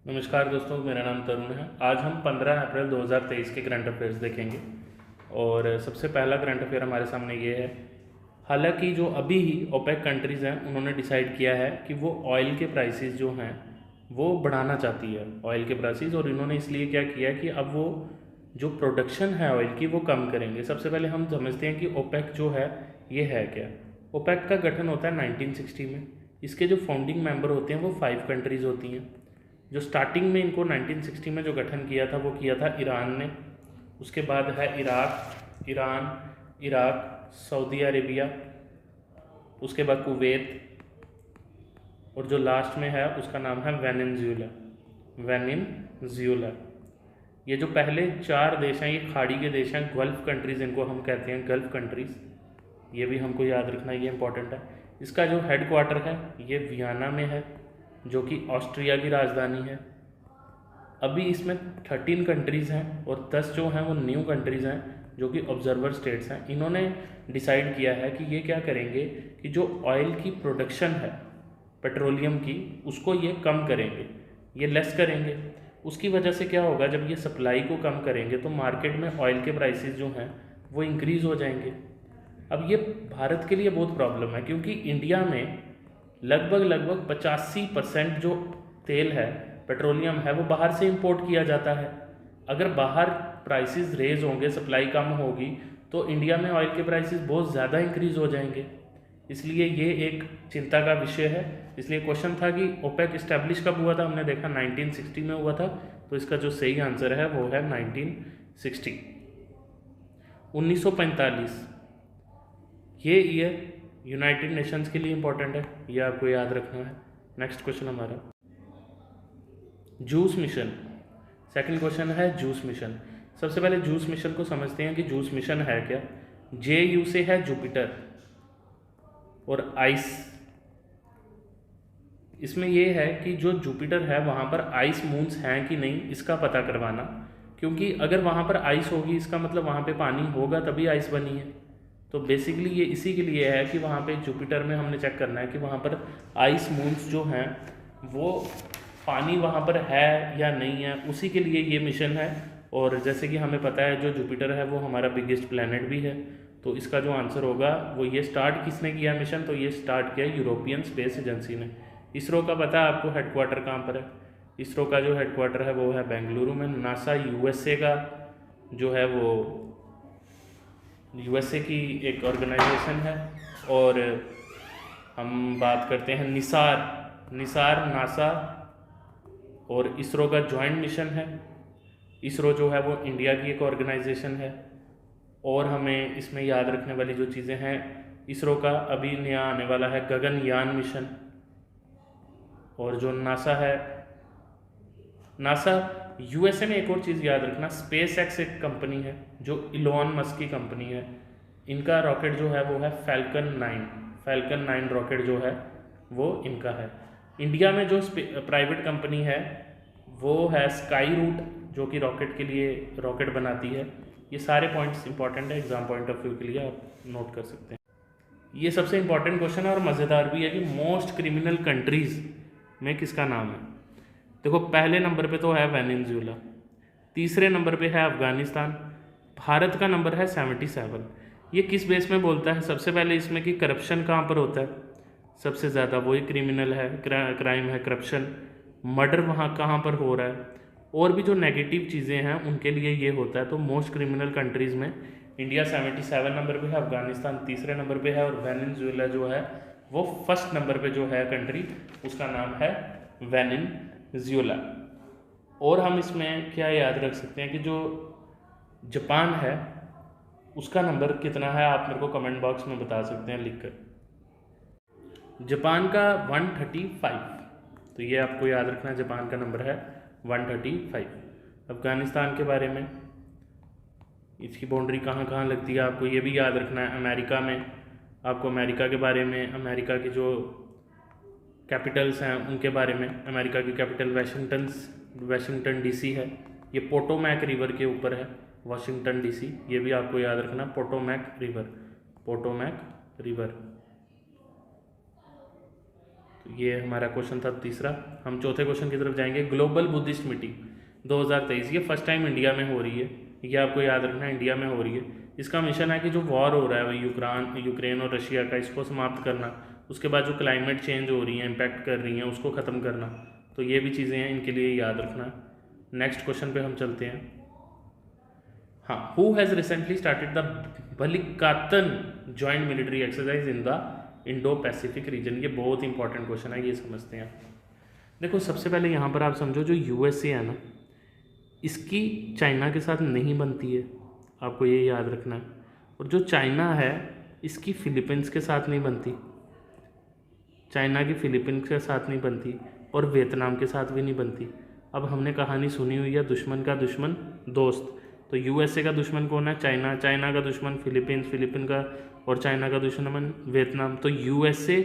नमस्कार दोस्तों, मेरा नाम तरुण है। आज हम 15 अप्रैल 2023 के करंट अफेयर्स देखेंगे। और सबसे पहला करंट अफेयर हमारे सामने ये है। हालांकि जो अभी ही ओपेक कंट्रीज़ हैं उन्होंने डिसाइड किया है कि वो ऑयल के प्राइसेस जो हैं वो बढ़ाना चाहती है, ऑयल के प्राइसेस। और इन्होंने इसलिए क्या किया है कि अब वो जो प्रोडक्शन है ऑयल की वो कम करेंगे। सबसे पहले हम समझते हैं कि ओपेक जो है ये है क्या। ओपेक का गठन होता है 1960 में। इसके जो फाउंडिंग मेंबर होते हैं वो 5 कंट्रीज़ होती हैं। जो स्टार्टिंग में इनको 1960 में जो गठन किया था वो किया था ईरान ने। उसके बाद है ईरान, इराक, सऊदी अरेबिया, उसके बाद कुवैत, और जो लास्ट में है उसका नाम है वेनेजुएला। ये जो पहले 4 देश हैं ये खाड़ी के देश हैं, गल्फ़ कंट्रीज़ इनको हम कहते हैं, गल्फ़ कंट्रीज़। ये भी हमको याद रखना, ये इंपॉर्टेंट है। इसका जो हेड क्वार्टर है ये वियना में है, जो कि ऑस्ट्रिया की राजधानी है। अभी इसमें 13 कंट्रीज़ हैं और 10 जो हैं वो न्यू कंट्रीज़ हैं जो कि ऑब्जर्वर स्टेट्स हैं। इन्होंने डिसाइड किया है कि ये क्या करेंगे कि जो ऑयल की प्रोडक्शन है पेट्रोलियम की उसको ये कम करेंगे, ये लेस करेंगे। उसकी वजह से क्या होगा, जब ये सप्लाई को कम करेंगे तो मार्केट में ऑयल के प्राइसेस जो हैं वो इंक्रीज़ हो जाएंगे। अब ये भारत के लिए बहुत प्रॉब्लम है, क्योंकि इंडिया में लगभग 85% जो तेल है, पेट्रोलियम है, वो बाहर से इंपोर्ट किया जाता है। अगर बाहर प्राइसेस रेज होंगे, सप्लाई कम होगी, तो इंडिया में ऑयल के प्राइसेस बहुत ज़्यादा इंक्रीज़ हो जाएंगे। इसलिए ये एक चिंता का विषय है। इसलिए क्वेश्चन था कि ओपेक इस्टेब्लिश कब हुआ था, हमने देखा 1960 में हुआ था। तो इसका जो सही आंसर है वो है 1960। 1945 ये ईयर यूनाइटेड नेशंस के लिए इंपॉर्टेंट है, ये आपको याद रखना है। नेक्स्ट क्वेश्चन हमारा जूस मिशन। सेकंड क्वेश्चन है जूस मिशन। सबसे पहले जूस मिशन को समझते हैं कि जूस मिशन है क्या। JU से है जुपिटर और आइस। इसमें यह है कि जो जुपिटर है वहाँ पर आइस मून्स हैं कि नहीं इसका पता करवाना, क्योंकि अगर वहाँ पर आइस होगी इसका मतलब वहाँ पे पानी होगा तभी आइस बनी है। तो बेसिकली ये इसी के लिए है कि वहाँ पे जुपिटर में हमने चेक करना है कि वहाँ पर आइस मून्स जो हैं वो पानी वहाँ पर है या नहीं है, उसी के लिए ये मिशन है। और जैसे कि हमें पता है जो जुपिटर है वो हमारा बिगेस्ट प्लैनेट भी है। तो इसका जो आंसर होगा वो, ये स्टार्ट किसने किया मिशन, तो ये स्टार्ट किया यूरोपियन स्पेस एजेंसी ने। इसरो का पता है आपको हेडक्वार्टर कहाँ पर है। इसरो का जो हेडक्वार्टर है वो है बेंगलुरु में। नासा USA का जो है वो USA की एक ऑर्गेनाइजेशन है। और हम बात करते हैं निसार नासा और इसरो का जॉइंट मिशन है। इसरो जो है वो इंडिया की एक ऑर्गेनाइजेशन है। और हमें इसमें याद रखने वाली जो चीज़ें हैं, इसरो का अभी नया आने वाला है गगनयान मिशन। और जो नासा USA में एक और चीज़ याद रखना, स्पेस एक्स एक कंपनी है जो इलॉन मस्क की कंपनी है। इनका रॉकेट जो है वो है फैल्कन 9 रॉकेट जो है वो इनका है। इंडिया में जो प्राइवेट कंपनी है वो है स्काई रूट, जो कि रॉकेट के लिए रॉकेट बनाती है। ये सारे पॉइंट्स इंपॉर्टेंट है, एग्जाम पॉइंट ऑफ व्यू के लिए आप नोट कर सकते हैं। ये सबसे इंपॉर्टेंट क्वेश्चन है और मज़ेदार भी है कि मोस्ट क्रिमिनल कंट्रीज़ में किसका नाम है। देखो, पहले नंबर पे तो है वेनेजुएला, तीसरे नंबर पे है अफ़गानिस्तान, भारत का नंबर है 77। ये किस बेस में बोलता है, सबसे पहले इसमें कि करप्शन कहाँ पर होता है, सबसे ज़्यादा वही क्रिमिनल है, क्राइम है करप्शन। मर्डर वहाँ कहाँ पर हो रहा है, और भी जो नेगेटिव चीज़ें हैं उनके लिए ये होता है। तो मोस्ट क्रिमिनल कंट्रीज़ में इंडिया 77 नंबर पे है, अफ़गानिस्तान तीसरे नंबर पे है, और वेनेजुएला जो है वो फर्स्ट नंबर पे जो है कंट्री, उसका नाम है वेनेजुएला। और हम इसमें क्या याद रख सकते हैं कि जो जापान है उसका नंबर कितना है, आप मेरे को कमेंट बॉक्स में बता सकते हैं लिखकर। जापान का 135, तो ये आपको याद रखना है, जापान का नंबर है 135। अफ़गानिस्तान के बारे में, इसकी बाउंड्री कहाँ कहाँ लगती है आपको ये भी याद रखना है। अमेरिका में आपको अमेरिका के बारे में, अमेरिका की जो कैपिटल्स हैं उनके बारे में, अमेरिका की कैपिटल वाशिंगटन DC है। ये पोटोमैक रिवर के ऊपर है वाशिंगटन DC, ये भी आपको याद रखना, पोटोमैक रिवर। तो ये हमारा क्वेश्चन था तीसरा। हम चौथे क्वेश्चन की तरफ जाएंगे। ग्लोबल बुद्धिस्ट मीटिंग 2023 ये फर्स्ट टाइम इंडिया में हो रही है, ये आपको याद रखना है, इंडिया में हो रही है। इसका मिशन है कि जो वॉर हो रहा है यूक्रेन और रशिया का, इसको समाप्त करना। उसके बाद जो क्लाइमेट चेंज हो रही है, इम्पैक्ट कर रही हैं, उसको ख़त्म करना। तो ये भी चीज़ें हैं, इनके लिए याद रखना। नेक्स्ट क्वेश्चन पे हम चलते हैं। हाँ, who has recently started the Balikatan joint military exercise in the Indo Pacific region. ये बहुत इंपॉर्टेंट क्वेश्चन है, ये समझते हैं। देखो सबसे पहले यहाँ पर आप समझो, जो यूएसए है ना, इसकी चाइना के साथ नहीं बनती है, आपको ये याद रखना है। और जो चाइना है इसकी फिलीपींस के साथ नहीं बनती, चाइना की फिलीपींस के साथ नहीं बनती, और वियतनाम के साथ भी नहीं बनती। अब हमने कहानी सुनी हुई है, दुश्मन का दुश्मन दोस्त। तो यूएसए का दुश्मन कौन है? चाइना। चाइना का दुश्मन फिलीपींस, फिलीपीन का और चाइना का दुश्मन वियतनाम। तो यूएसए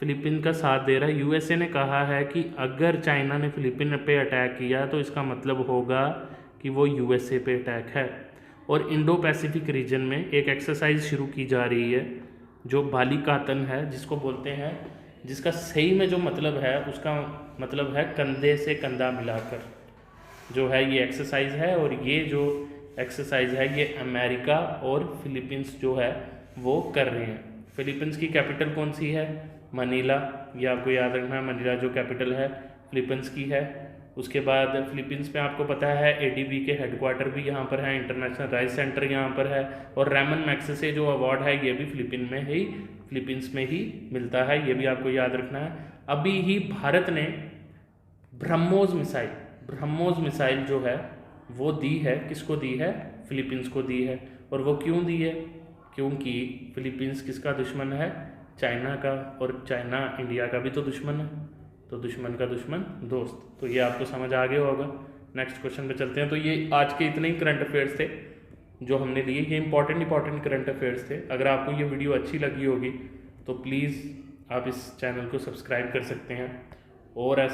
फिलीपीन का साथ दे रहा है। यूएसए ने कहा है कि अगर चाइना ने फिलीपीन पे अटैक किया तो इसका मतलब होगा कि वो यूएसए पे अटैक है। और इंडो पैसिफिक रीजन में एक एक्सरसाइज शुरू की जा रही है जो बालिकातन है, जिसको बोलते हैं, जिसका सही में जो मतलब है, उसका मतलब है कंधे से कंधा मिलाकर जो है ये एक्सरसाइज है। और ये जो एक्सरसाइज है ये अमेरिका और फिलीपींस जो है वो कर रहे हैं। फिलीपींस की कैपिटल कौन सी है? मनीला। ये आपको याद रखना है, मनीला जो कैपिटल है फिलीपींस की है। उसके बाद फिलीपींस में आपको पता है एडीबी के हेडक्वार्टर भी यहाँ पर है, इंटरनेशनल राइस सेंटर यहाँ पर है। और रैमन मैग्सेसे जो अवार्ड है ये भी फिलीपींस में ही मिलता है, ये भी आपको याद रखना है। अभी ही भारत ने ब्रह्मोस मिसाइल जो है वो दी है, किसको दी है? फिलीपींस को दी है। और वो क्यों दी है? क्योंकि फिलीपींस किसका दुश्मन है? चाइना का। और चाइना इंडिया का भी तो दुश्मन है, तो दुश्मन का दुश्मन दोस्त। तो ये आपको समझ आ गया होगा। नेक्स्ट क्वेश्चन पे चलते हैं। तो ये आज के इतने ही करंट अफेयर्स थे जो हमने लिए, ये इंपॉर्टेंट करंट अफेयर्स थे। अगर आपको ये वीडियो अच्छी लगी होगी तो प्लीज़ आप इस चैनल को सब्सक्राइब कर सकते हैं और ऐसे